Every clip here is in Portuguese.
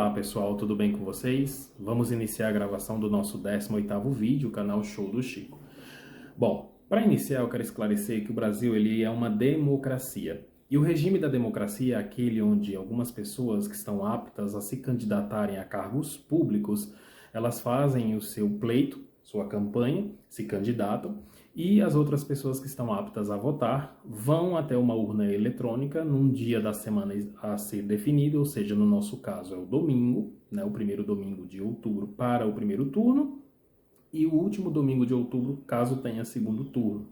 Olá pessoal, tudo bem com vocês? Vamos iniciar a gravação do nosso 18º vídeo, o canal Show do Chico. Bom, para iniciar eu quero esclarecer que o Brasil ele é uma democracia. E o regime da democracia é aquele onde algumas pessoas que estão aptas a se candidatarem a cargos públicos, elas fazem o seu pleito, sua campanha, se candidatam, e as outras pessoas que estão aptas a votar vão até uma urna eletrônica num dia da semana a ser definido, ou seja, no nosso caso é o domingo, né, o primeiro domingo de outubro para o primeiro turno, e o último domingo de outubro, caso tenha segundo turno.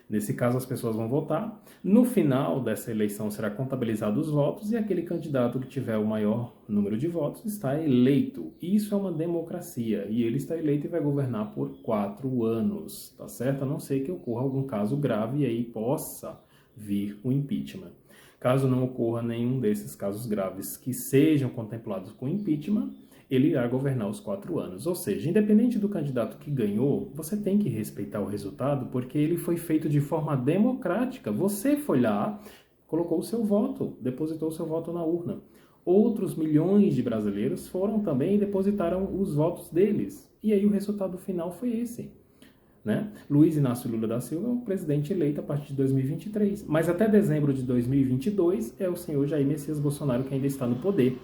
Nesse caso, as pessoas vão votar. No final dessa eleição, será contabilizados os votos e aquele candidato que tiver o maior número de votos está eleito. Isso é uma democracia e ele está eleito e vai governar por 4 anos, tá certo? A não ser que ocorra algum caso grave e aí possa vir o impeachment. Caso não ocorra nenhum desses casos graves que sejam contemplados com impeachment, ele irá governar os 4 anos. Ou seja, independente do candidato que ganhou, você tem que respeitar o resultado porque ele foi feito de forma democrática. Você foi lá, colocou o seu voto, depositou o seu voto na urna. Outros milhões de brasileiros foram também e depositaram os votos deles. E aí o resultado final foi esse. Né? Luiz Inácio Lula da Silva é o presidente eleito a partir de 2023. Mas até dezembro de 2022 é o senhor Jair Messias Bolsonaro que ainda está no poder.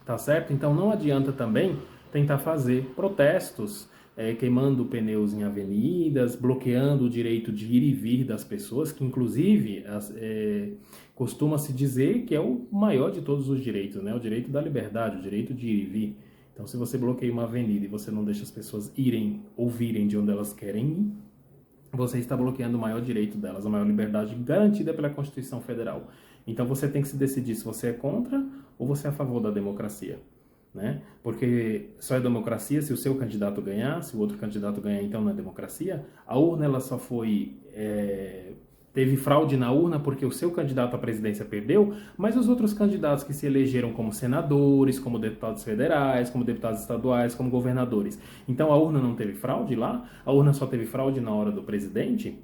Tá certo? Então não adianta também tentar fazer protestos, queimando pneus em avenidas, bloqueando o direito de ir e vir das pessoas, que inclusive costuma-se dizer que é o maior de todos os direitos, né? O direito da liberdade, o direito de ir e vir. Então se você bloqueia uma avenida e você não deixa as pessoas irem ou virem de onde elas querem ir, você está bloqueando o maior direito delas, a maior liberdade garantida pela Constituição Federal. Então você tem que se decidir se você é contra ou você é a favor da democracia, né? Porque só é democracia se o seu candidato ganhar, se o outro candidato ganhar, então não é democracia. A urna ela só foi... teve fraude na urna porque o seu candidato à presidência perdeu, mas os outros candidatos que se elegeram como senadores, como deputados federais, como deputados estaduais, como governadores. Então a urna não teve fraude lá? A urna só teve fraude na hora do presidente?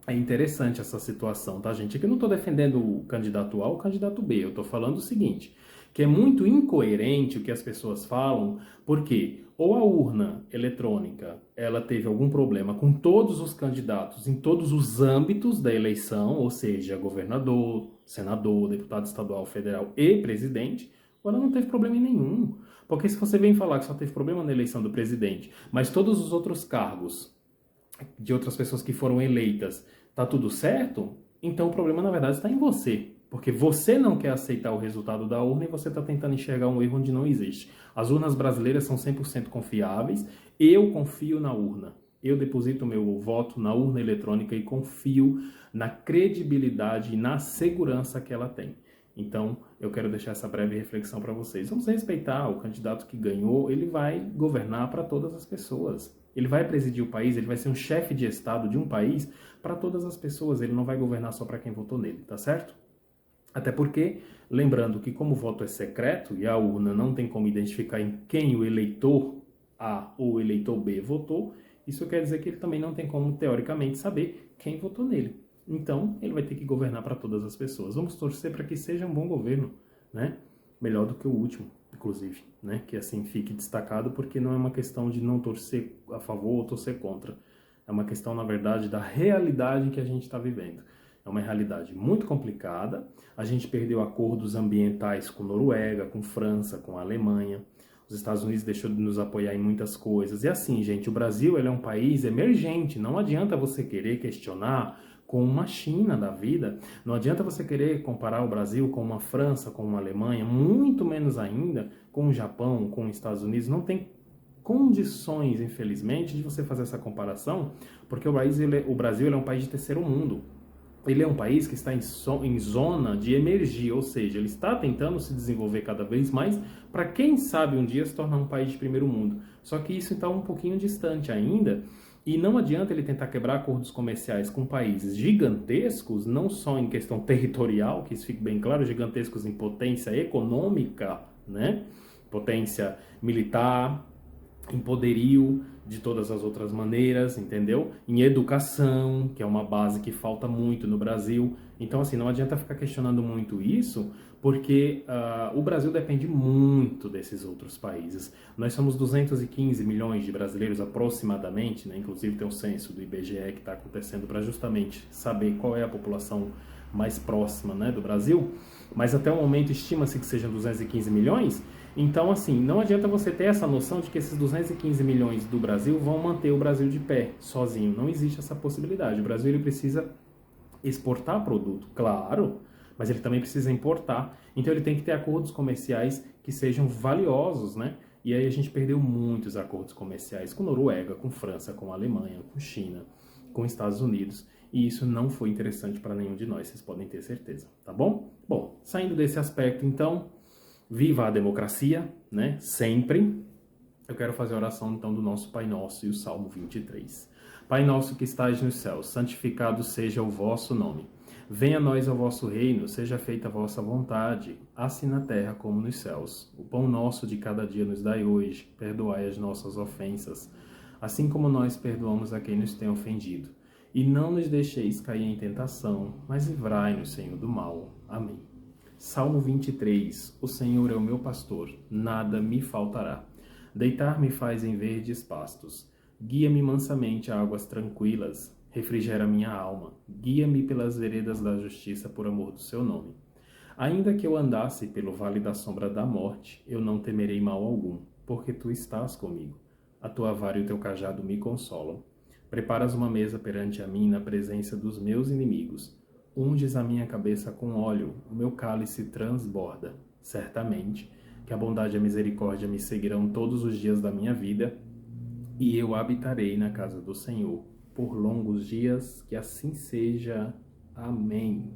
É interessante essa situação, tá, gente? Aqui eu não estou defendendo o candidato A ou o candidato B, eu estou falando o seguinte, que é muito incoerente o que as pessoas falam, porque ou a urna eletrônica ela teve algum problema com todos os candidatos em todos os âmbitos da eleição, ou seja, governador, senador, deputado estadual, federal e presidente, ou ela não teve problema em nenhum. Porque se você vem falar que só teve problema na eleição do presidente, mas todos os outros cargos de outras pessoas que foram eleitas, tá tudo certo? Então o problema na verdade está em você. Porque você não quer aceitar o resultado da urna e você está tentando enxergar um erro onde não existe. As urnas brasileiras são 100% confiáveis. Eu confio na urna. Eu deposito meu voto na urna eletrônica e confio na credibilidade e na segurança que ela tem. Então, eu quero deixar essa breve reflexão para vocês. Vamos respeitar o candidato que ganhou, ele vai governar para todas as pessoas. Ele vai presidir o país, ele vai ser um chefe de Estado de um país para todas as pessoas. Ele não vai governar só para quem votou nele, tá certo? Até porque, lembrando que como o voto é secreto e a urna não tem como identificar em quem o eleitor A ou o eleitor B votou, isso quer dizer que ele também não tem como, teoricamente, saber quem votou nele. Então, ele vai ter que governar para todas as pessoas. Vamos torcer para que seja um bom governo, né? Melhor do que o último, inclusive, né? Que assim fique destacado, porque não é uma questão de não torcer a favor ou torcer contra. É uma questão, na verdade, da realidade que a gente está vivendo. É uma realidade muito complicada. A gente perdeu acordos ambientais com Noruega, com França, com a Alemanha. Os Estados Unidos deixou de nos apoiar em muitas coisas. E assim, gente, o Brasil ele é um país emergente. Não adianta você querer questionar com uma China da vida. Não adianta você querer comparar o Brasil com uma França, com uma Alemanha, muito menos ainda com o Japão, com os Estados Unidos. Não tem condições, infelizmente, de você fazer essa comparação, porque o Brasil ele é um país de terceiro mundo. Ele é um país que está em zona de emergir, ou seja, ele está tentando se desenvolver cada vez mais para, quem sabe, um dia se tornar um país de primeiro mundo. Só que isso está um pouquinho distante ainda, e não adianta ele tentar quebrar acordos comerciais com países gigantescos, não só em questão territorial, que isso fique bem claro, gigantescos em potência econômica, né? Potência militar, em poderio de todas as outras maneiras, entendeu? Em educação, que é uma base que falta muito no Brasil. Então, assim, não adianta ficar questionando muito isso, porque o Brasil depende muito desses outros países. Nós somos 215 milhões de brasileiros aproximadamente, né? Inclusive tem um censo do IBGE que está acontecendo para justamente saber qual é a população mais próxima, né, do Brasil, mas até o momento estima-se que sejam 215 milhões, então assim, não adianta você ter essa noção de que esses 215 milhões do Brasil vão manter o Brasil de pé, sozinho, não existe essa possibilidade. O Brasil ele precisa exportar produto, claro, mas ele também precisa importar, então ele tem que ter acordos comerciais que sejam valiosos, né? E aí a gente perdeu muitos acordos comerciais com Noruega, com França, com Alemanha, com China, com Estados Unidos, e isso não foi interessante para nenhum de nós, vocês podem ter certeza, tá bom? Bom, saindo desse aspecto, então, viva a democracia, né? Sempre. Eu quero fazer a oração, então, do nosso Pai Nosso e o Salmo 23. Pai nosso que estais nos céus, santificado seja o vosso nome. Venha a nós o vosso reino, seja feita a vossa vontade, assim na terra como nos céus. O pão nosso de cada dia nos dai hoje, perdoai as nossas ofensas, assim como nós perdoamos a quem nos tem ofendido. E não nos deixeis cair em tentação, mas livrai-nos, Senhor, do mal. Amém. Salmo 23. O Senhor é o meu pastor, nada me faltará. Deitar-me faz em verdes pastos. Guia-me mansamente a águas tranquilas. Refrigera minha alma. Guia-me pelas veredas da justiça por amor do seu nome. Ainda que eu andasse pelo vale da sombra da morte, eu não temerei mal algum, porque tu estás comigo. A tua vara e o teu cajado me consolam. Preparas uma mesa perante a mim na presença dos meus inimigos. Unges a minha cabeça com óleo, o meu cálice transborda. Certamente que a bondade e a misericórdia me seguirão todos os dias da minha vida, e eu habitarei na casa do Senhor por longos dias, que assim seja. Amém.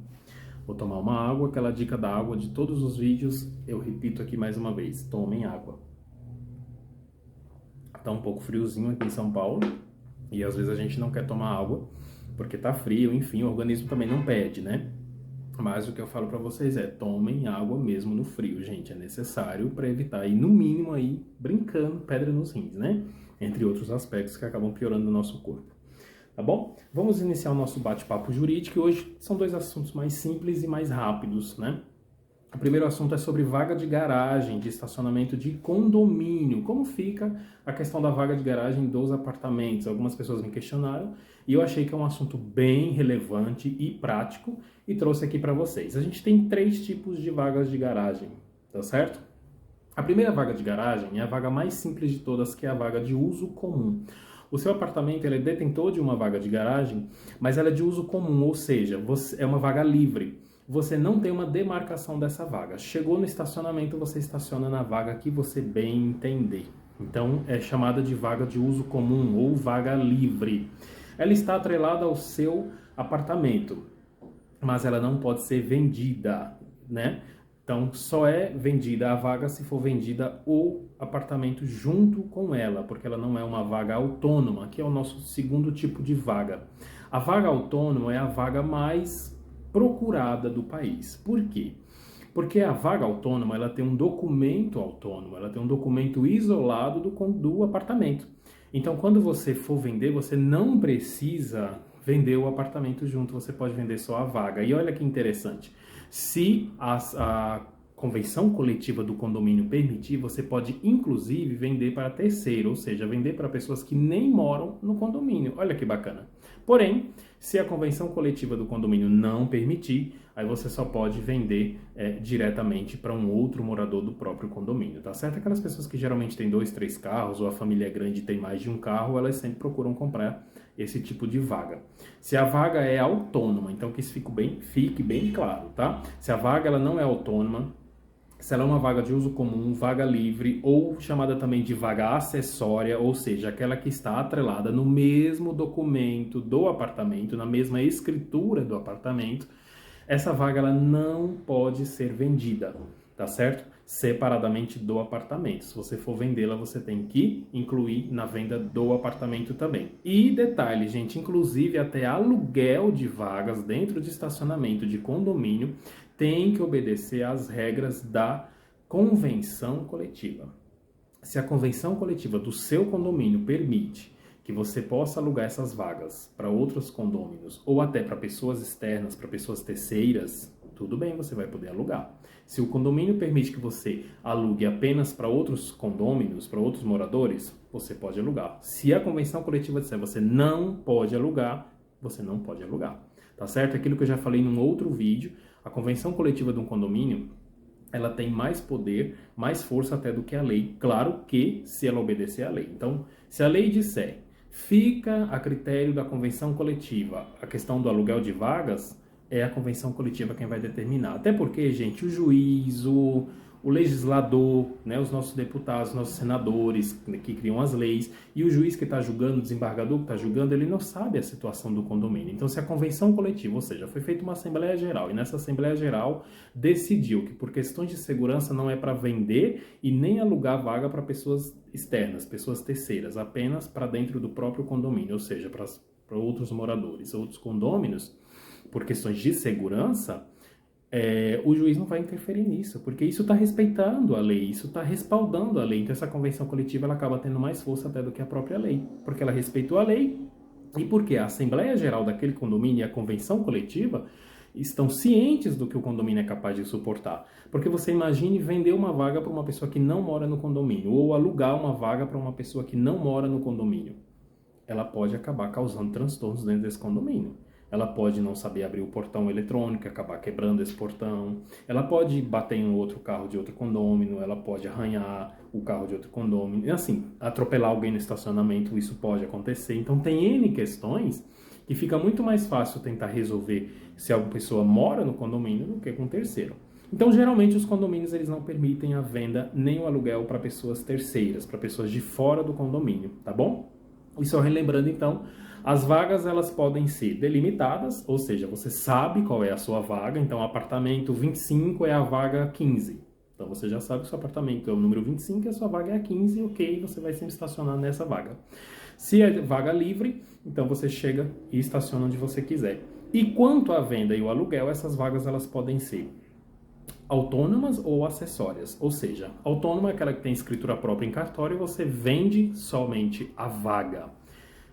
Vou tomar uma água, aquela dica da água de todos os vídeos, eu repito aqui mais uma vez, tomem água. Tá um pouco friozinho aqui em São Paulo, e às vezes a gente não quer tomar água, porque tá frio, enfim, o organismo também não pede, né? Mas o que eu falo para vocês é, tomem água mesmo no frio, gente, é necessário para evitar, e no mínimo aí, brincando, pedra nos rins, né? Entre outros aspectos que acabam piorando o nosso corpo. Tá bom? Vamos iniciar o nosso bate-papo jurídico, e hoje são dois assuntos mais simples e mais rápidos, né? O primeiro assunto é sobre vaga de garagem, de estacionamento de condomínio. Como fica a questão da vaga de garagem dos apartamentos? Algumas pessoas me questionaram e eu achei que é um assunto bem relevante e prático e trouxe aqui para vocês. A gente tem 3 tipos de vagas de garagem, tá certo? A primeira vaga de garagem é a vaga mais simples de todas, que é a vaga de uso comum. O seu apartamento ele é detentor de uma vaga de garagem, mas ela é de uso comum, ou seja, é uma vaga livre. Você não tem uma demarcação dessa vaga. Chegou no estacionamento, você estaciona na vaga que você bem entender. Então, é chamada de vaga de uso comum ou vaga livre. Ela está atrelada ao seu apartamento, mas ela não pode ser vendida, né? Então, só é vendida a vaga se for vendida o apartamento junto com ela, porque ela não é uma vaga autônoma, que é o nosso segundo tipo de vaga. A vaga autônoma é a vaga mais procurada do país. Por quê? Porque a vaga autônoma ela tem um documento autônomo, ela tem um documento isolado do apartamento. Então, quando você for vender, você não precisa vender o apartamento junto, você pode vender só a vaga. E olha que interessante, se a convenção coletiva do condomínio permitir, você pode inclusive vender para terceiro, ou seja, vender para pessoas que nem moram no condomínio. Olha que bacana. Porém, se a convenção coletiva do condomínio não permitir, aí você só pode vender diretamente para um outro morador do próprio condomínio, tá certo? Aquelas pessoas que geralmente têm 2, 3 carros, ou a família é grande e tem mais de um carro, elas sempre procuram comprar esse tipo de vaga. Se a vaga é autônoma, então que isso fique bem claro, tá? Se a vaga ela não é autônoma, se ela é uma vaga de uso comum, vaga livre, ou chamada também de vaga acessória, ou seja, aquela que está atrelada no mesmo documento do apartamento, na mesma escritura do apartamento, essa vaga ela não pode ser vendida, tá certo? Separadamente do apartamento. Se você for vendê-la, você tem que incluir na venda do apartamento também. E detalhe, gente, inclusive até aluguel de vagas dentro de estacionamento de condomínio tem que obedecer às regras da convenção coletiva. Se a convenção coletiva do seu condomínio permite que você possa alugar essas vagas para outros condôminos ou até para pessoas externas, para pessoas terceiras, tudo bem, você vai poder alugar. Se o condomínio permite que você alugue apenas para outros condôminos, para outros moradores, você pode alugar. Se a convenção coletiva disser você não pode alugar, você não pode alugar. Tá certo? Aquilo que eu já falei num outro vídeo, a convenção coletiva de um condomínio, ela tem mais poder, mais força até do que a lei. Claro que se ela obedecer à lei. Então, se a lei disser, fica a critério da convenção coletiva a questão do aluguel de vagas, é a convenção coletiva quem vai determinar. Até porque, gente, o juiz, o legislador, né, os nossos deputados, nossos senadores que criam as leis, e o juiz que está julgando, o desembargador que está julgando, ele não sabe a situação do condomínio. Então, se a convenção coletiva, ou seja, foi feita uma Assembleia Geral, e nessa Assembleia Geral decidiu que por questões de segurança não é para vender e nem alugar vaga para pessoas externas, pessoas terceiras, apenas para dentro do próprio condomínio, ou seja, para outros moradores, outros condôminos, por questões de segurança, o juiz não vai interferir nisso, porque isso está respeitando a lei, isso está respaldando a lei. Então essa convenção coletiva ela acaba tendo mais força até do que a própria lei, porque ela respeitou a lei e porque a Assembleia Geral daquele condomínio e a convenção coletiva estão cientes do que o condomínio é capaz de suportar. Porque você imagine vender uma vaga para uma pessoa que não mora no condomínio, ou alugar uma vaga para uma pessoa que não mora no condomínio. Ela pode acabar causando transtornos dentro desse condomínio. Ela pode não saber abrir o portão eletrônico, acabar quebrando esse portão. Ela pode bater em outro carro de outro condômino, ela pode arranhar o carro de outro condômino. E assim, atropelar alguém no estacionamento, isso pode acontecer. Então tem N questões que fica muito mais fácil tentar resolver se alguma pessoa mora no condomínio do que com um terceiro. Então, geralmente, os condomínios eles não permitem a venda nem o aluguel para pessoas terceiras, para pessoas de fora do condomínio, tá bom? E só relembrando, então, as vagas elas podem ser delimitadas, ou seja, você sabe qual é a sua vaga, então o apartamento 25 é a vaga 15. Então você já sabe que o seu apartamento é o número 25 e a sua vaga é a 15, ok, você vai sempre estacionar nessa vaga. Se é vaga livre, então você chega e estaciona onde você quiser. E quanto à venda e o aluguel, essas vagas elas podem ser autônomas ou acessórias. Ou seja, autônoma é aquela que tem escritura própria em cartório e você vende somente a vaga.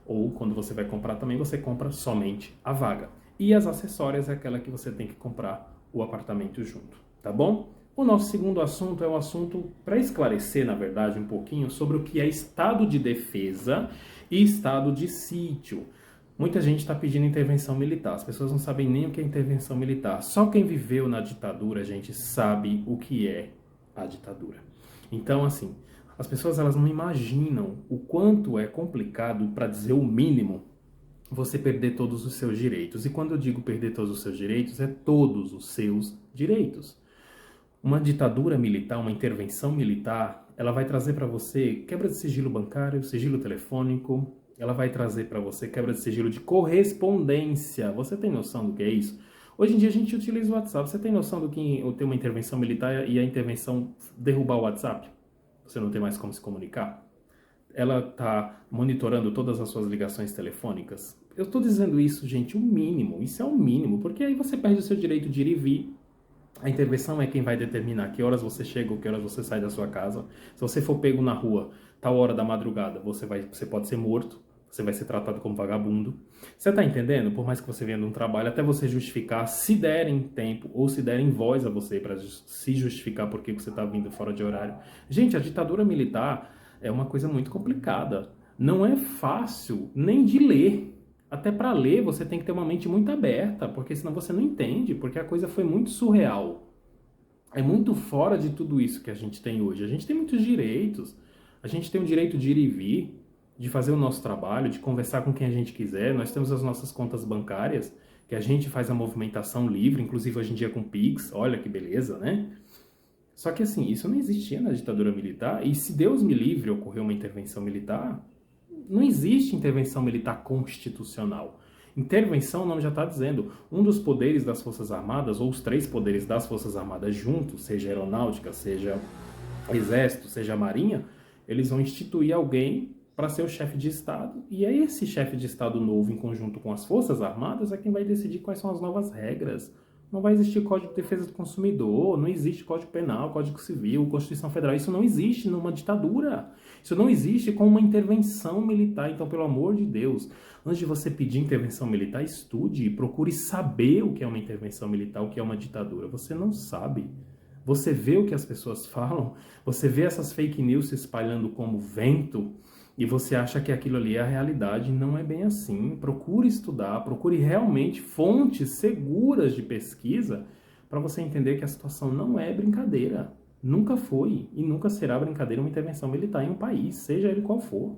Ou quando você vai comprar também, você compra somente a vaga. E as acessórias é aquela que você tem que comprar o apartamento junto, tá bom? O nosso segundo assunto é um assunto para esclarecer, na verdade, um pouquinho sobre o que é estado de defesa e estado de sítio. Muita gente está pedindo intervenção militar, as pessoas não sabem nem o que é intervenção militar. Só quem viveu na ditadura, gente, sabe o que é a ditadura. Então, assim, as pessoas elas não imaginam o quanto é complicado, para dizer o mínimo, você perder todos os seus direitos. E quando eu digo perder todos os seus direitos, é todos os seus direitos. Uma ditadura militar, uma intervenção militar, ela vai trazer para você quebra de sigilo bancário, sigilo telefônico, ela vai trazer para você quebra de sigilo de correspondência. Você tem noção do que é isso? Hoje em dia a gente utiliza o WhatsApp. Você tem noção do que ter uma intervenção militar e a intervenção derrubar o WhatsApp? Você não tem mais como se comunicar? Ela está monitorando todas as suas ligações telefônicas? Eu estou dizendo isso, gente, o mínimo. Isso é o mínimo, porque aí você perde o seu direito de ir e vir. A intervenção é quem vai determinar que horas você chega ou que horas você sai da sua casa. Se você for pego na rua, tal hora da madrugada, você pode ser morto. Você vai ser tratado como vagabundo. Você está entendendo? Por mais que você venha de um trabalho, até você justificar, se derem tempo ou se derem voz a você para se justificar por que você está vindo fora de horário. Gente, a ditadura militar é uma coisa muito complicada. Não é fácil nem de ler. Até para ler você tem que ter uma mente muito aberta, porque senão você não entende, porque a coisa foi muito surreal. É muito fora de tudo isso que a gente tem hoje. A gente tem muitos direitos. A gente tem o direito de ir e vir, de fazer o nosso trabalho, de conversar com quem a gente quiser. Nós temos as nossas contas bancárias, que a gente faz a movimentação livre, inclusive hoje em dia com Pix, olha que beleza, né? Só que assim, isso não existia na ditadura militar, e se Deus me livre ocorrer uma intervenção militar, não existe intervenção militar constitucional. Intervenção, o nome já está dizendo, um dos poderes das Forças Armadas, ou os 3 poderes das Forças Armadas juntos, seja aeronáutica, seja exército, seja marinha, eles vão instituir alguém para ser o chefe de Estado, e é esse chefe de Estado novo, em conjunto com as Forças Armadas, é quem vai decidir quais são as novas regras. Não vai existir Código de Defesa do Consumidor, não existe Código Penal, Código Civil, Constituição Federal, isso não existe numa ditadura. Isso não existe como uma intervenção militar. Então, pelo amor de Deus, antes de você pedir intervenção militar, estude e procure saber o que é uma intervenção militar, o que é uma ditadura. Você não sabe. Você vê o que as pessoas falam, você vê essas fake news se espalhando como vento e você acha que aquilo ali é a realidade. Não é bem assim. Procure estudar, procure realmente fontes seguras de pesquisa para você entender que a situação não é brincadeira. Nunca foi e nunca será brincadeira uma intervenção militar em um país, seja ele qual for.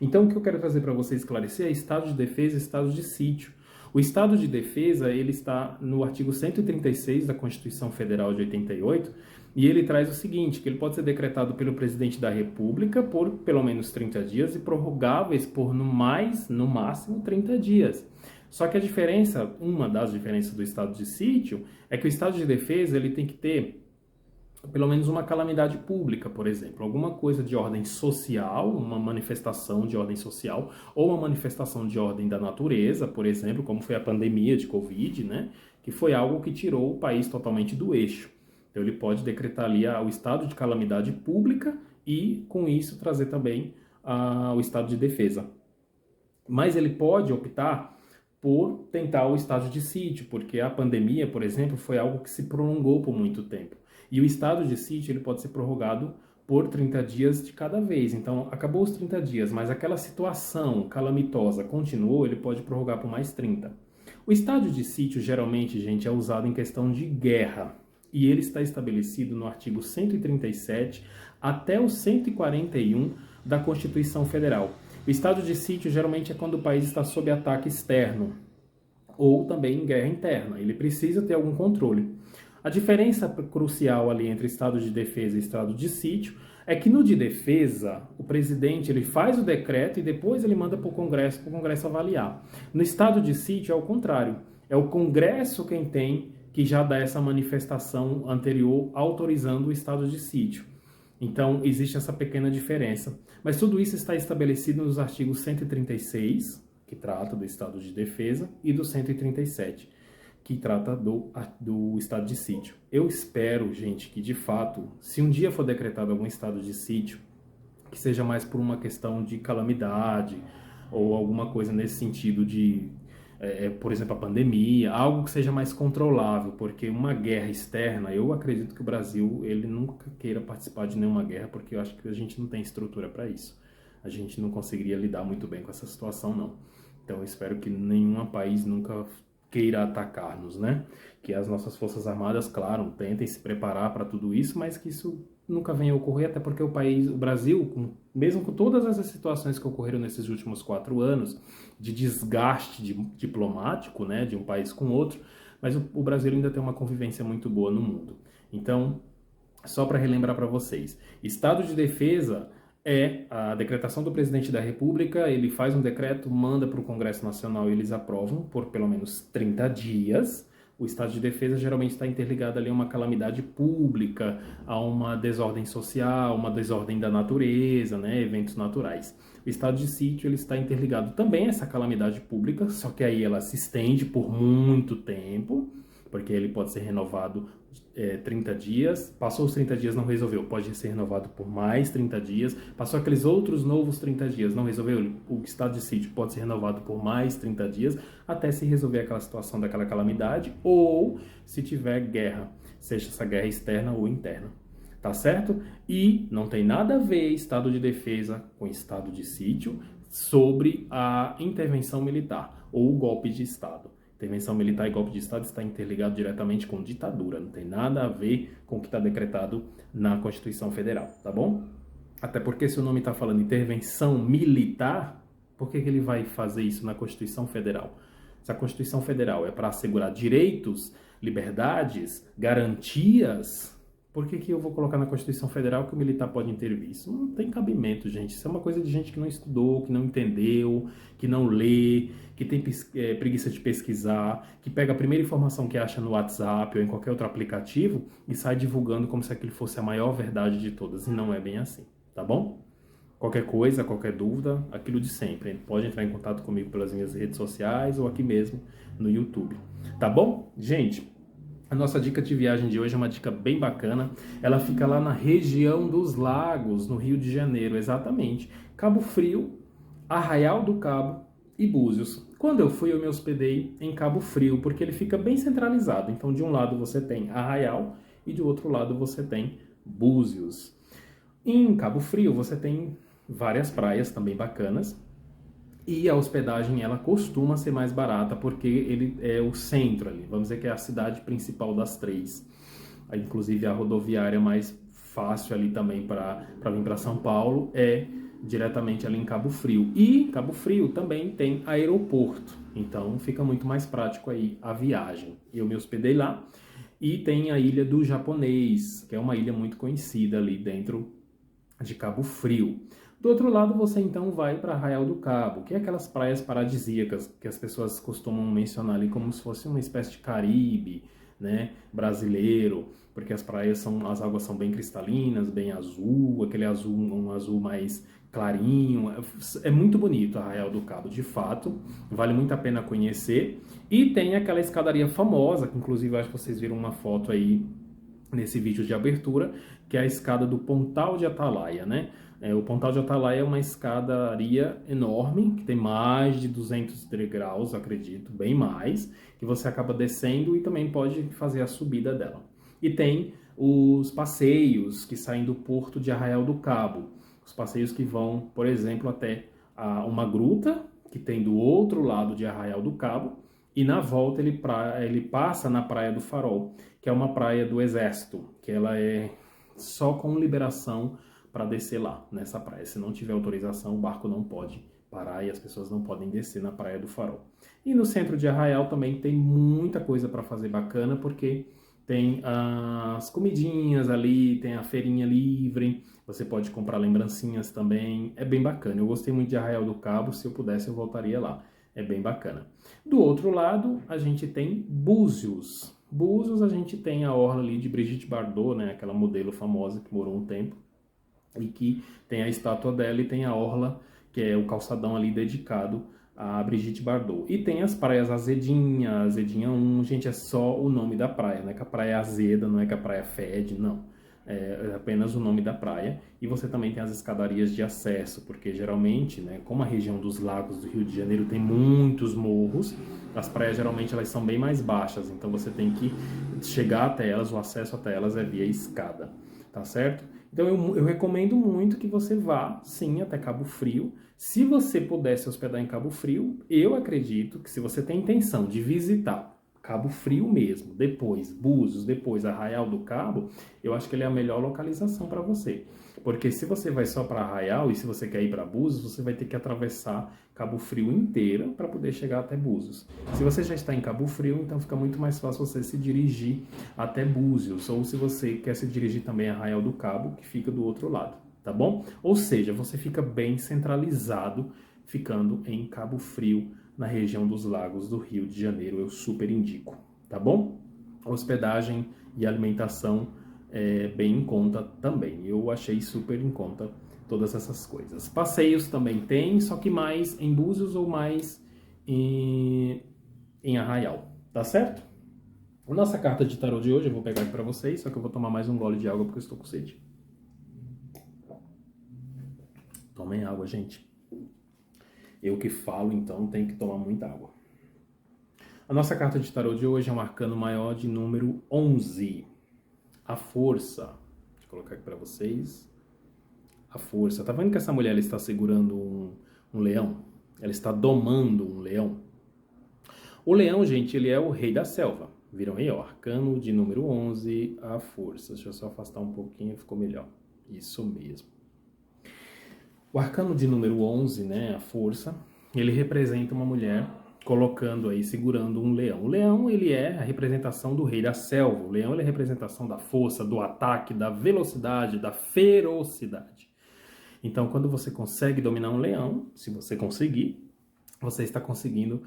Então, o que eu quero trazer para você esclarecer é estado de defesa e estado de sítio. O estado de defesa, ele está no artigo 136 da Constituição Federal de 88, e ele traz o seguinte, que ele pode ser decretado pelo presidente da República por pelo menos 30 dias e prorrogáveis por no máximo 30 dias. Só que a diferença, uma das diferenças do estado de sítio, é que o estado de defesa ele tem que ter pelo menos uma calamidade pública, por exemplo, alguma coisa de ordem social, uma manifestação de ordem social, ou uma manifestação de ordem da natureza, por exemplo, como foi a pandemia de Covid, né? Que foi algo que tirou o país totalmente do eixo. Então ele pode decretar ali o estado de calamidade pública e, com isso, trazer também o estado de defesa. Mas ele pode optar por tentar o estado de sítio, porque a pandemia, por exemplo, foi algo que se prolongou por muito tempo. E o estado de sítio ele pode ser prorrogado por 30 dias de cada vez. Então, acabou os 30 dias, mas aquela situação calamitosa continuou, ele pode prorrogar por mais 30. O estado de sítio, geralmente, gente, é usado em questão de guerra. E ele está estabelecido no artigo 137 até o 141 da Constituição Federal. O estado de sítio, geralmente, é quando o país está sob ataque externo ou também em guerra interna. Ele precisa ter algum controle. A diferença crucial ali entre estado de defesa e estado de sítio é que no de defesa, o presidente ele faz o decreto e depois ele manda para o Congresso avaliar. No estado de sítio é o contrário. É o Congresso quem tem que já dá essa manifestação anterior autorizando o estado de sítio. Então, existe essa pequena diferença. Mas tudo isso está estabelecido nos artigos 136, que trata do estado de defesa, e do 137, que trata do estado de sítio. Eu espero, gente, que de fato, se um dia for decretado algum estado de sítio, que seja mais por uma questão de calamidade ou alguma coisa nesse sentido de, por exemplo, a pandemia, algo que seja mais controlável, porque uma guerra externa, eu acredito que o Brasil ele nunca queira participar de nenhuma guerra, porque eu acho que a gente não tem estrutura para isso. A gente não conseguiria lidar muito bem com essa situação, não. Então, eu espero que nenhum país nunca queira atacar-nos, né? Que as nossas Forças Armadas, claro, tentem se preparar para tudo isso, mas que isso nunca venha a ocorrer, até porque o Brasil, mesmo com todas essas situações que ocorreram nesses últimos 4 anos, de desgaste diplomático, né, de um país com outro, mas o Brasil ainda tem uma convivência muito boa no mundo. Então, só para relembrar para vocês, estado de defesa é a decretação do presidente da República, ele faz um decreto, manda para o Congresso Nacional e eles aprovam por pelo menos 30 dias. O estado de defesa geralmente está interligado ali a uma calamidade pública, a uma desordem social, uma desordem da natureza, né, eventos naturais. O estado de sítio ele está interligado também a essa calamidade pública, só que aí ela se estende por muito tempo, porque ele pode ser renovado 30 dias, passou os 30 dias, não resolveu, pode ser renovado por mais 30 dias, passou aqueles outros novos 30 dias, não resolveu, o estado de sítio pode ser renovado por mais 30 dias, até se resolver aquela situação daquela calamidade, ou se tiver guerra, seja essa guerra externa ou interna, tá certo? E não tem nada a ver estado de defesa com estado de sítio sobre a intervenção militar ou o golpe de estado. Intervenção militar e golpe de Estado está interligado diretamente com ditadura, não tem nada a ver com o que está decretado na Constituição Federal, tá bom? Até porque se o nome está falando intervenção militar, por que ele vai fazer isso na Constituição Federal? Se a Constituição Federal é para assegurar direitos, liberdades, garantias, por que eu vou colocar na Constituição Federal que o militar pode intervir? Isso não tem cabimento, gente. Isso é uma coisa de gente que não estudou, que não entendeu, que não lê, que tem preguiça de pesquisar, que pega a primeira informação que acha no WhatsApp ou em qualquer outro aplicativo e sai divulgando como se aquilo fosse a maior verdade de todas. E não é bem assim, tá bom? Qualquer coisa, qualquer dúvida, aquilo de sempre. Pode entrar em contato comigo pelas minhas redes sociais ou aqui mesmo no YouTube. Tá bom? Gente, A nossa dica de viagem de hoje é uma dica bem bacana. Ela fica lá na região dos Lagos, no Rio de Janeiro, exatamente. Cabo Frio, Arraial do Cabo e Búzios. Quando eu fui, eu me hospedei em Cabo Frio, porque ele fica bem centralizado. Então, de um lado você tem Arraial e de outro lado você tem Búzios. Em Cabo Frio você tem várias praias também bacanas. E a hospedagem, ela costuma ser mais barata porque ele é o centro ali. Vamos dizer que é a cidade principal das três. Aí, inclusive, a rodoviária mais fácil ali também para vir para São Paulo é diretamente ali em Cabo Frio. E Cabo Frio também tem aeroporto. Então, fica muito mais prático aí a viagem. Eu me hospedei lá. E tem a Ilha do Japonês, que é uma ilha muito conhecida ali dentro de Cabo Frio. Do outro lado, você então vai para Arraial do Cabo, que é aquelas praias paradisíacas que as pessoas costumam mencionar ali como se fosse uma espécie de Caribe, né, brasileiro, porque as águas são bem cristalinas, bem azul, aquele azul, um azul mais clarinho. É muito bonito Arraial do Cabo, de fato, vale muito a pena conhecer. E tem aquela escadaria famosa, que inclusive acho que vocês viram uma foto aí nesse vídeo de abertura, que é a escada do Pontal de Atalaia, né? O Pontal de Atalaia é uma escadaria enorme, que tem mais de 200 degraus, acredito, bem mais, que você acaba descendo e também pode fazer a subida dela. E tem os passeios que saem do porto de Arraial do Cabo, os passeios que vão, por exemplo, até uma gruta, que tem do outro lado de Arraial do Cabo, e na volta ele passa na Praia do Farol, que é uma praia do Exército, que ela é só com liberação para descer lá, nessa praia. Se não tiver autorização, o barco não pode parar e as pessoas não podem descer na Praia do Farol. E no centro de Arraial também tem muita coisa para fazer bacana, porque tem as comidinhas ali, tem a feirinha livre, você pode comprar lembrancinhas também, é bem bacana. Eu gostei muito de Arraial do Cabo, se eu pudesse eu voltaria lá, é bem bacana. Do outro lado, a gente tem Búzios. Búzios, a gente tem a orla ali de Brigitte Bardot, né, aquela modelo famosa que morou um tempo, e que tem a estátua dela e tem a orla, que é o calçadão ali dedicado a Brigitte Bardot. E tem as praias Azedinha, Azedinha 1, gente, é só o nome da praia, não é que a praia é azeda, não é que a praia fede, não. É apenas o nome da praia. E você também tem as escadarias de acesso, porque geralmente, né, como a região dos lagos do Rio de Janeiro tem muitos morros, as praias geralmente elas são bem mais baixas, então você tem que chegar até elas, o acesso até elas é via escada, tá certo? Então eu recomendo muito que você vá, sim, até Cabo Frio. Se você puder se hospedar em Cabo Frio, eu acredito que se você tem intenção de visitar Cabo Frio mesmo, depois Búzios, depois Arraial do Cabo, eu acho que ele é a melhor localização para você. Porque se você vai só para Arraial e se você quer ir para Búzios, você vai ter que atravessar Cabo Frio inteira para poder chegar até Búzios. Se você já está em Cabo Frio, então fica muito mais fácil você se dirigir até Búzios. Ou se você quer se dirigir também a Arraial do Cabo, que fica do outro lado, tá bom? Ou seja, você fica bem centralizado ficando em Cabo Frio, na região dos lagos do Rio de Janeiro. Eu super indico, tá bom? Hospedagem e alimentação bem em conta também. Eu achei super em conta todas essas coisas. Passeios também tem, só que mais em Búzios ou mais em Arraial, tá certo? A nossa carta de tarô de hoje eu vou pegar aqui para vocês, só que eu vou tomar mais um gole de água porque eu estou com sede. Tomem água, gente. Eu que falo, então, tenho que tomar muita água. A nossa carta de tarô de hoje é um arcano maior de número 11. A força. Deixa eu colocar aqui para vocês. A força. Tá vendo que essa mulher ela está segurando um leão? Ela está domando um leão. O leão, gente, ele é o rei da selva. Viram aí, ó? Arcano de número 11, a força. Deixa eu só afastar um pouquinho, ficou melhor. Isso mesmo. O arcano de número 11, né, a força, ele representa uma mulher colocando aí, segurando um leão. O leão, ele é a representação do rei da selva. O leão, ele é a representação da força, do ataque, da velocidade, da ferocidade. Então, quando você consegue dominar um leão, se você conseguir, você está conseguindo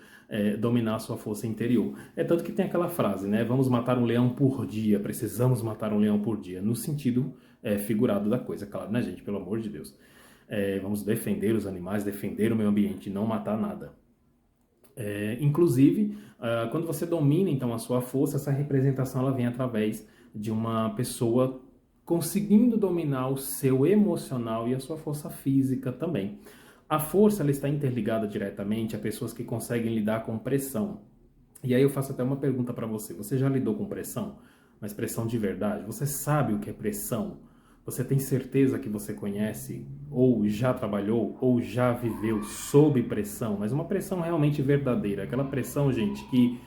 dominar a sua força interior. É tanto que tem aquela frase, né? Vamos matar um leão por dia, precisamos matar um leão por dia, no sentido figurado da coisa, claro, né, gente? Pelo amor de Deus. Vamos defender os animais, defender o meio ambiente, não matar nada. Inclusive, quando você domina então a sua força, essa representação ela vem através de uma pessoa conseguindo dominar o seu emocional e a sua força física também. A força ela está interligada diretamente a pessoas que conseguem lidar com pressão. E aí eu faço até uma pergunta para você. Você já lidou com pressão? Mas pressão de verdade? Você sabe o que é pressão? Você tem certeza que você conhece, ou já trabalhou, ou já viveu sob pressão? Mas uma pressão realmente verdadeira. Aquela pressão, gente, que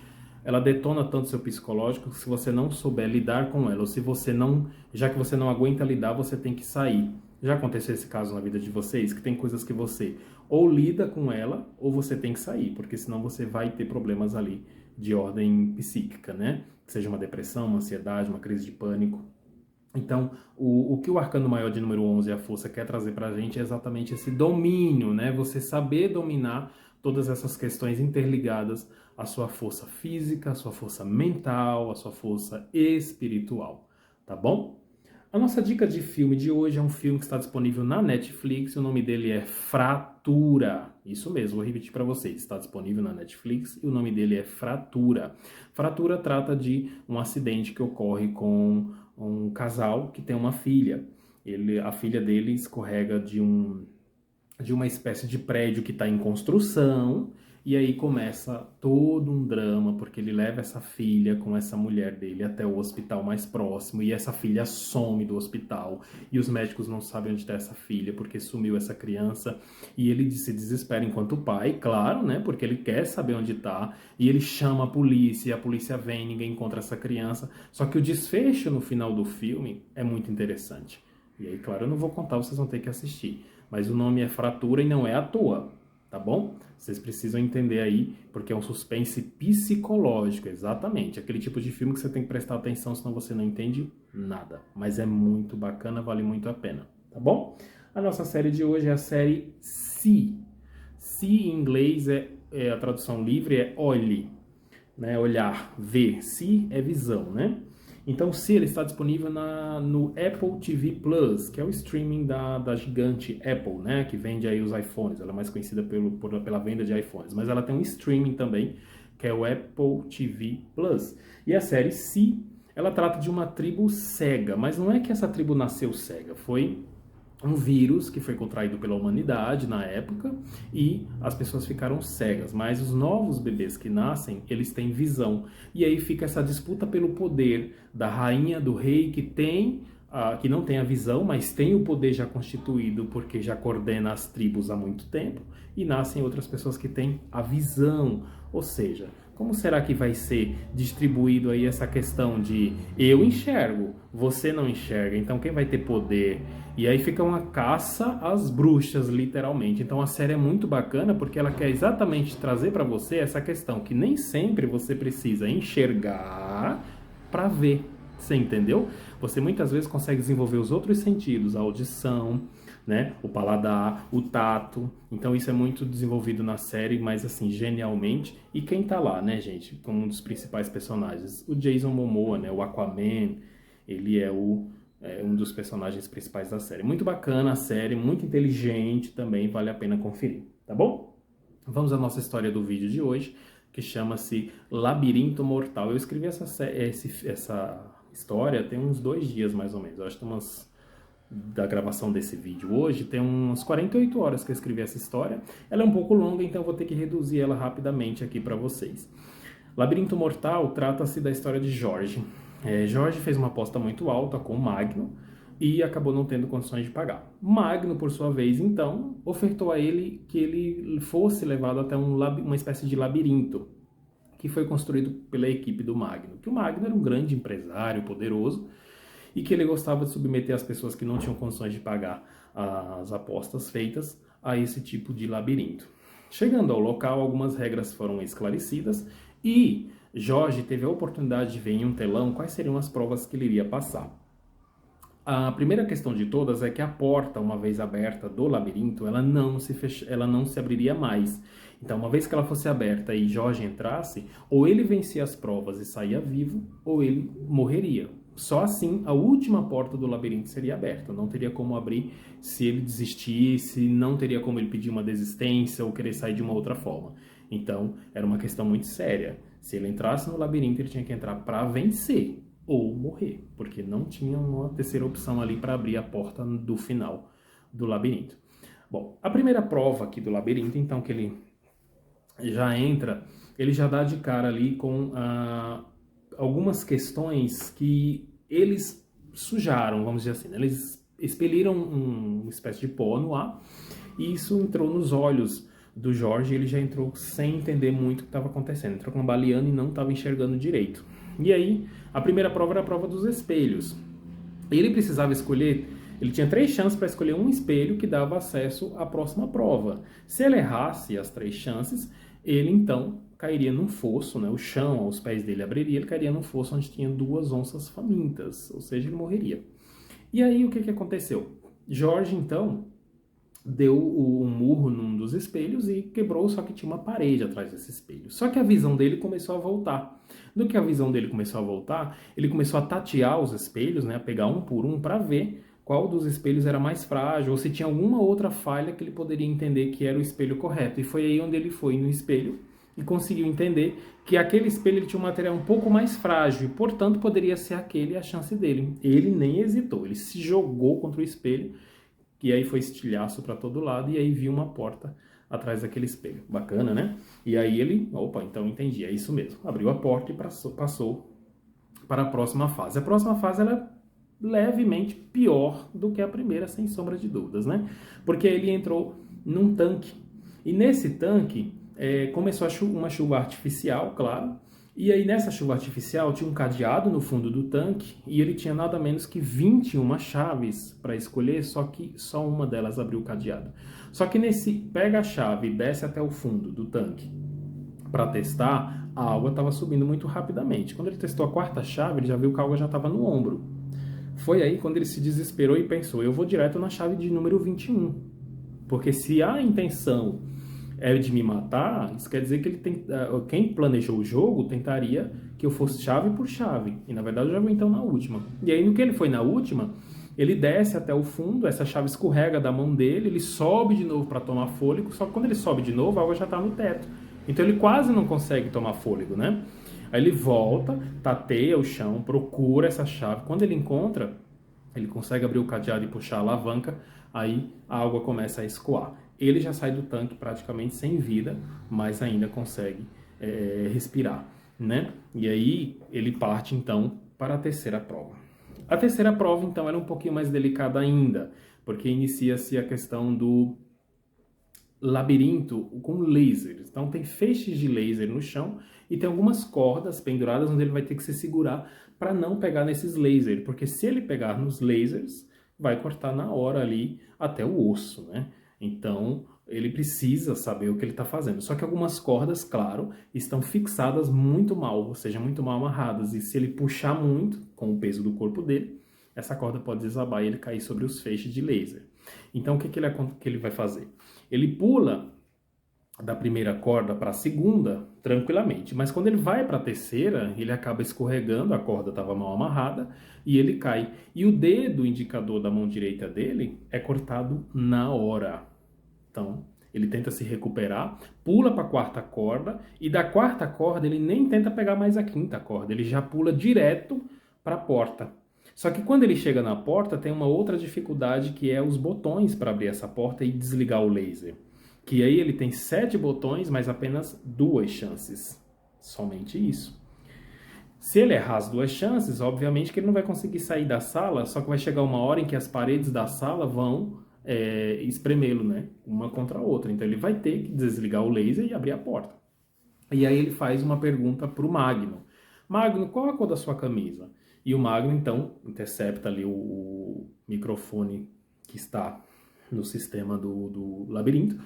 ela detona tanto seu psicológico que se você não souber lidar com ela, ou se você não, já que você não aguenta lidar, você tem que sair. Já aconteceu esse caso na vida de vocês? Que tem coisas que você ou lida com ela, ou você tem que sair, porque senão você vai ter problemas ali de ordem psíquica, né? Que seja uma depressão, uma ansiedade, uma crise de pânico. Então, o que o arcano maior de número 11, a força, quer trazer para a gente é exatamente esse domínio, né? Você saber dominar todas essas questões interligadas à sua força física, à sua força mental, à sua força espiritual, tá bom? A nossa dica de filme de hoje é um filme que está disponível na Netflix, o nome dele é Fratura. Isso mesmo, vou repetir para vocês, está disponível na Netflix e o nome dele é Fratura. Fratura trata de um acidente que ocorre com um casal que tem uma filha. A filha dele escorrega de uma espécie de prédio que está em construção, e aí começa todo um drama, porque ele leva essa filha com essa mulher dele até o hospital mais próximo, e essa filha some do hospital, e os médicos não sabem onde está essa filha, porque sumiu essa criança, e ele se desespera enquanto pai, claro, né, porque ele quer saber onde está, e ele chama a polícia, e a polícia vem, ninguém encontra essa criança, só que o desfecho no final do filme é muito interessante. E aí, claro, eu não vou contar, vocês vão ter que assistir. Mas o nome é Fratura e não é à toa, tá bom? Vocês precisam entender aí, porque é um suspense psicológico, exatamente. Aquele tipo de filme que você tem que prestar atenção, senão você não entende nada. Mas é muito bacana, vale muito a pena, tá bom? A nossa série de hoje é a série See. See em inglês a tradução livre é olhe, né? Olhar, ver. See é visão, né? Então, se ele está disponível no Apple TV Plus, que é o streaming da gigante Apple, né? Que vende aí os iPhones. Ela é mais conhecida pela venda de iPhones. Mas ela tem um streaming também, que é o Apple TV Plus. E a série Si, ela trata de uma tribo cega. Mas não é que essa tribo nasceu cega. Foi um vírus que foi contraído pela humanidade na época e as pessoas ficaram cegas, mas os novos bebês que nascem, eles têm visão. E aí fica essa disputa pelo poder da rainha, do rei que não tem a visão, mas tem o poder já constituído porque já coordena as tribos há muito tempo, e nascem outras pessoas que têm a visão. Ou seja, como será que vai ser distribuído aí essa questão de eu enxergo, você não enxerga, então quem vai ter poder? E aí fica uma caça às bruxas, literalmente. Então a série é muito bacana porque ela quer exatamente trazer para você essa questão que nem sempre você precisa enxergar para ver. Você entendeu? Você muitas vezes consegue desenvolver os outros sentidos, a audição, né? O paladar, o tato. Então isso é muito desenvolvido na série, mas assim, genialmente. E quem tá lá, né, gente? Como um dos principais personagens, o Jason Momoa, né? O Aquaman, ele é um dos personagens principais da série. Muito bacana a série, muito inteligente também, vale a pena conferir, tá bom? Vamos à nossa história do vídeo de hoje, que chama-se Labirinto Mortal. Eu escrevi essa história tem uns 2 dias mais ou menos. Eu acho que da gravação desse vídeo hoje tem umas 48 horas que eu escrevi essa história. Ela é um pouco longa, então eu vou ter que reduzir ela rapidamente aqui para vocês. Labirinto Mortal trata-se da história de Jorge. Jorge fez uma aposta muito alta com Magno e acabou não tendo condições de pagar. Magno, por sua vez, então, ofertou a ele que ele fosse levado até uma espécie de labirinto que foi construído pela equipe do Magno. Que o Magno era um grande empresário, poderoso, e que ele gostava de submeter as pessoas que não tinham condições de pagar as apostas feitas a esse tipo de labirinto. Chegando ao local, algumas regras foram esclarecidas e Jorge teve a oportunidade de ver em um telão quais seriam as provas que ele iria passar. A primeira questão de todas é que a porta, uma vez aberta do labirinto, ela não se abriria mais. Então, uma vez que ela fosse aberta e Jorge entrasse, ou ele vencia as provas e saía vivo, ou ele morreria. Só assim, a última porta do labirinto seria aberta. Não teria como abrir se ele desistisse, não teria como ele pedir uma desistência ou querer sair de uma outra forma. Então, era uma questão muito séria. Se ele entrasse no labirinto, ele tinha que entrar para vencer ou morrer, porque não tinha uma terceira opção ali para abrir a porta do final do labirinto. Bom, a primeira prova aqui do labirinto, então, que ele já entra, ele já dá de cara ali com algumas questões que eles sujaram, vamos dizer assim, né? Eles expeliram uma espécie de pó no ar, e isso entrou nos olhos do Jorge, ele já entrou sem entender muito o que estava acontecendo, entrou cambaleando e não estava enxergando direito. E aí, a primeira prova era a prova dos espelhos. Ele precisava escolher, ele tinha 3 chances para escolher um espelho que dava acesso à próxima prova. Se ele errasse as 3 chances, ele então cairia num fosso, né? O chão aos pés dele abriria, ele cairia num fosso onde tinha 2 onças famintas, ou seja, ele morreria. E aí o que aconteceu? Jorge então deu um murro num dos espelhos e quebrou, só que tinha uma parede atrás desse espelho. Só que a visão dele começou a voltar. No que a visão dele começou a voltar, ele começou a tatear os espelhos, né, a pegar um por um para ver qual dos espelhos era mais frágil, ou se tinha alguma outra falha que ele poderia entender que era o espelho correto. E foi aí onde ele foi no espelho e conseguiu entender que aquele espelho ele tinha um material um pouco mais frágil e, portanto, poderia ser aquele a chance dele. Ele nem hesitou, ele se jogou contra o espelho, e aí foi estilhaço para todo lado, e aí viu uma porta atrás daquele espelho. Bacana, né? E aí ele, opa, então entendi, é isso mesmo. Abriu a porta e passou para a próxima fase. A próxima fase ela é levemente pior do que a primeira, sem sombra de dúvidas, né? Porque ele entrou num tanque. E nesse tanque começou uma chuva artificial, claro. E aí nessa chuva artificial tinha um cadeado no fundo do tanque e ele tinha nada menos que 21 chaves para escolher, só que só uma delas abriu o cadeado. Só que nesse pega a chave e desce até o fundo do tanque para testar, a água estava subindo muito rapidamente. Quando ele testou a 4ª chave, ele já viu que a água já estava no ombro. Foi aí quando ele se desesperou e pensou, eu vou direto na chave de número 21. Porque se a intenção é de me matar, isso quer dizer que quem planejou o jogo tentaria que eu fosse chave por chave. E na verdade eu já vou então na última. E aí no que ele foi na última, ele desce até o fundo, essa chave escorrega da mão dele, ele sobe de novo para tomar fôlego, só que quando ele sobe de novo, a água já está no teto. Então ele quase não consegue tomar fôlego, né? Aí ele volta, tateia o chão, procura essa chave. Quando ele encontra, ele consegue abrir o cadeado e puxar a alavanca, aí a água começa a escoar. Ele já sai do tanque praticamente sem vida, mas ainda consegue respirar, né? E aí ele parte então para a terceira prova. A terceira prova então era um pouquinho mais delicada ainda, porque inicia-se a questão do labirinto com lasers. Então tem feixes de laser no chão e tem algumas cordas penduradas onde ele vai ter que se segurar para não pegar nesses lasers, porque se ele pegar nos lasers, vai cortar na hora ali até o osso, né? Então, ele precisa saber o que ele está fazendo. Só que algumas cordas, claro, estão fixadas muito mal, ou seja, muito mal amarradas. E se ele puxar muito, com o peso do corpo dele, essa corda pode desabar e ele cair sobre os feixes de laser. Então, o que ele vai fazer? Ele pula da primeira corda para a segunda tranquilamente, mas quando ele vai para a terceira, ele acaba escorregando, a corda estava mal amarrada e ele cai. E o dedo indicador da mão direita dele é cortado na hora. Então, ele tenta se recuperar, pula para a 4ª corda e da 4ª corda ele nem tenta pegar mais a 5ª corda, ele já pula direto para a porta. Só que quando ele chega na porta, tem uma outra dificuldade que é os botões para abrir essa porta e desligar o laser. Que aí ele tem 7 botões, mas apenas 2 chances. Somente isso. Se ele errar as 2 chances, obviamente que ele não vai conseguir sair da sala, só que vai chegar uma hora em que as paredes da sala vão espremê-lo, né? Uma contra a outra. Então ele vai ter que desligar o laser e abrir a porta. E aí ele faz uma pergunta para o Magno. Magno, qual a cor da sua camisa? E o Magno, então, intercepta ali o microfone que está no sistema do labirinto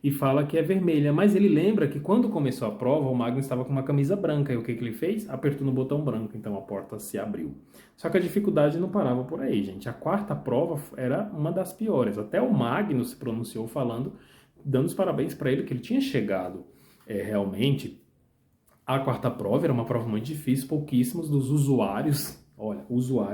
e fala que é vermelha, mas ele lembra que quando começou a prova, o Magno estava com uma camisa branca, e o que ele fez? Apertou no botão branco, então a porta se abriu. Só que a dificuldade não parava por aí, gente. A 4ª prova era uma das piores. Até o Magno se pronunciou falando, dando os parabéns para ele, que ele tinha chegado realmente. A 4ª prova era uma prova muito difícil, pouquíssimos dos usuários,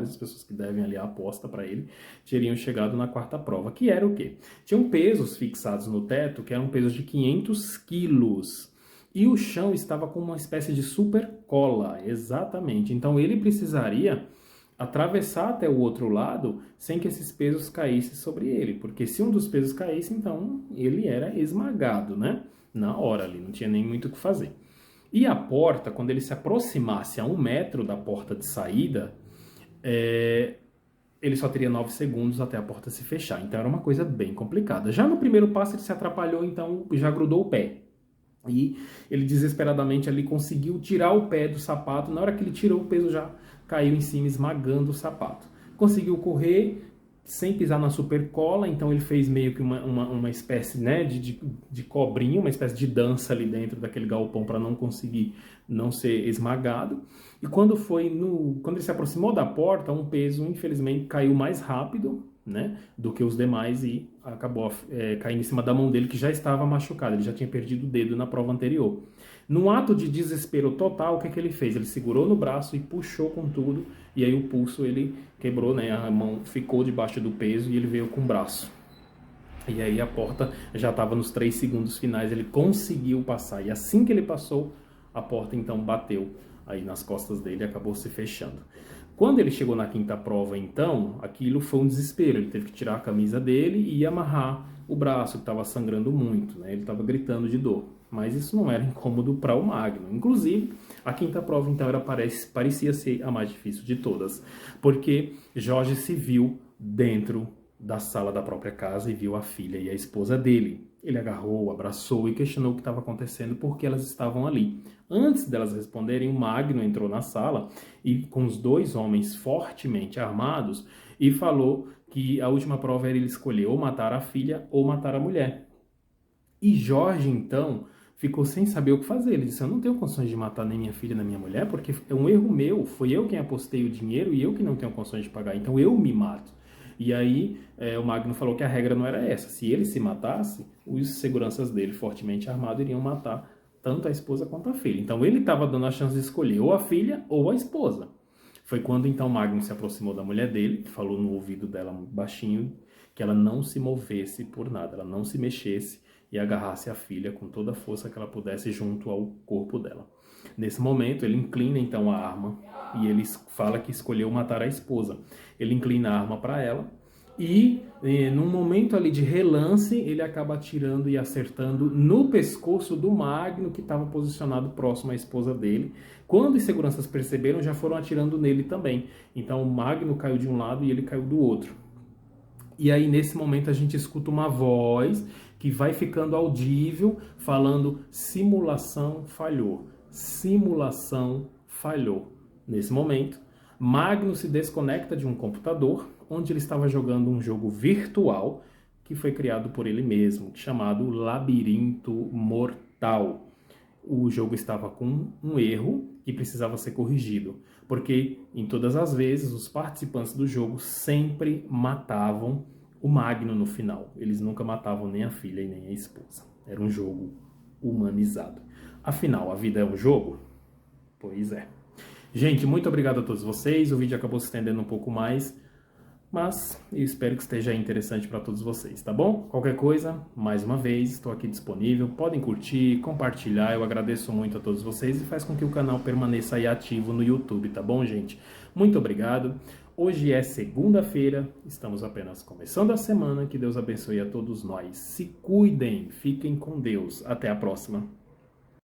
as pessoas que devem ali a aposta para ele, teriam chegado na 4ª prova, que era o quê? Tinham pesos fixados no teto, que eram pesos de 500 quilos. e o chão estava com uma espécie de supercola, exatamente. Então ele precisaria atravessar até o outro lado sem que esses pesos caíssem sobre ele, porque se um dos pesos caísse, então ele era esmagado, né? Na hora ali, não tinha nem muito o que fazer. E a porta, quando ele se aproximasse a 1 metro da porta de saída, ele só teria 9 segundos até a porta se fechar. Então era uma coisa bem complicada. Já no primeiro passo ele se atrapalhou, então já grudou o pé. E ele desesperadamente ali conseguiu tirar o pé do sapato. Na hora que ele tirou, o peso já caiu em cima, esmagando o sapato. Conseguiu correr sem pisar na supercola, então ele fez meio que uma espécie, né, de cobrinha, uma espécie de dança ali dentro daquele galpão para não conseguir não ser esmagado. E quando ele se aproximou da porta, um peso, infelizmente, caiu mais rápido, né, do que os demais e acabou caindo em cima da mão dele, que já estava machucada, ele já tinha perdido o dedo na prova anterior. Num ato de desespero total, o que ele fez? Ele segurou no braço e puxou com tudo, e aí o pulso ele quebrou, né, a mão ficou debaixo do peso e ele veio com o braço. E aí a porta já estava nos 3 segundos finais, ele conseguiu passar, e assim que ele passou, a porta então bateu aí nas costas dele e acabou se fechando. Quando ele chegou na 5ª prova, então, aquilo foi um desespero. Ele teve que tirar a camisa dele e amarrar o braço, que estava sangrando muito, né? Ele estava gritando de dor. Mas isso não era incômodo para o Magno. Inclusive, a 5ª prova, então, parecia ser a mais difícil de todas. Porque Jorge se viu dentro da sala da própria casa e viu a filha e a esposa dele. Ele agarrou, abraçou e questionou o que estava acontecendo, porque elas estavam ali. Antes delas responderem, o Magno entrou na sala e com os 2 homens fortemente armados e falou que a última prova era ele escolher ou matar a filha ou matar a mulher. E Jorge, então, ficou sem saber o que fazer. Ele disse, eu não tenho condições de matar nem minha filha nem minha mulher, porque é um erro meu, foi eu quem apostei o dinheiro e eu que não tenho condições de pagar, então eu me mato. E aí o Magno falou que a regra não era essa. Se ele se matasse, os seguranças dele, fortemente armados, iriam matar tanto a esposa quanto a filha. Então ele estava dando a chance de escolher ou a filha ou a esposa. Foi quando então Magno se aproximou da mulher dele, falou no ouvido dela baixinho, que ela não se movesse por nada, ela não se mexesse e agarrasse a filha com toda a força que ela pudesse junto ao corpo dela. Nesse momento, ele inclina então a arma e ele fala que escolheu matar a esposa. Ele inclina a arma para ela e, num momento ali de relance, ele acaba atirando e acertando no pescoço do Magno, que estava posicionado próximo à esposa dele. Quando os seguranças perceberam, já foram atirando nele também. Então, o Magno caiu de um lado e ele caiu do outro. E aí, nesse momento, a gente escuta uma voz que vai ficando audível, falando: simulação falhou. Simulação falhou. Nesse momento, Magno se desconecta de um computador onde ele estava jogando um jogo virtual que foi criado por ele mesmo, chamado Labirinto Mortal. O jogo estava com um erro e precisava ser corrigido, porque em todas as vezes os participantes do jogo sempre matavam o Magno no final. Eles nunca matavam nem a filha e nem a esposa. Era um jogo humanizado. Afinal, a vida é um jogo? Pois é. Gente, muito obrigado a todos vocês. O vídeo acabou se estendendo um pouco mais, mas eu espero que esteja interessante para todos vocês, tá bom? Qualquer coisa, mais uma vez, estou aqui disponível. Podem curtir, compartilhar. Eu agradeço muito a todos vocês e faz com que o canal permaneça aí ativo no YouTube, tá bom, gente? Muito obrigado. Hoje é segunda-feira, estamos apenas começando a semana. Que Deus abençoe a todos nós. Se cuidem, fiquem com Deus. Até a próxima.